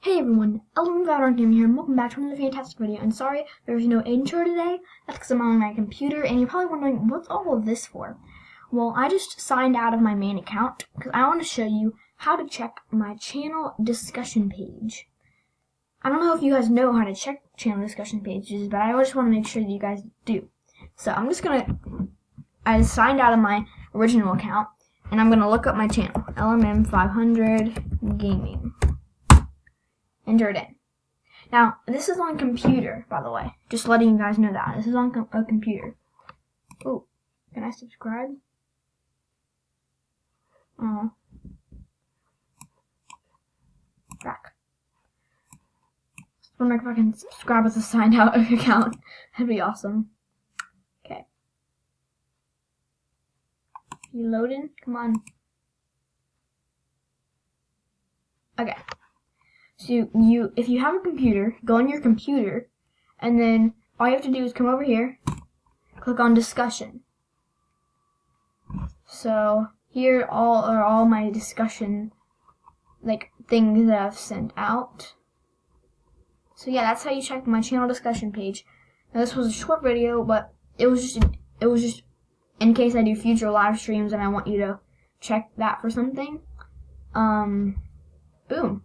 Hey everyone, Ellen Valorant Game here, and welcome back to another fantastic video. And sorry there's no intro today. That's because I'm on my computer, and you're probably wondering, what's all of this for? Well, I just signed out of my main account because I want to show you how to check my channel discussion page. I don't know if you guys know how to check channel discussion pages, but I just want to make sure that you guys do. So I signed out of my original account, and I'm going to look up my channel, LMM500 Gaming. Enter it in. Now, this is on computer, by the way. Just letting you guys know that. This is on a computer. Oh, can I subscribe? Oh. Back. I wonder if I can subscribe with a signed out account. That'd be awesome. Okay. You loading? Come on. Okay. So if you have a computer, go on your computer, and then all you have to do is come over here, click on discussion. So here are all my discussion things that I've sent out. So yeah, that's how you check my channel discussion page. Now this was a short video, but it was just in case I do future live streams and I want you to check that for something. Boom.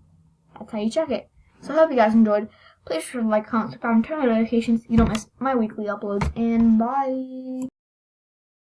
That's how you check it. So I hope you guys enjoyed. Please sure to like, comment, subscribe, and turn on notifications so you don't miss my weekly uploads. And bye!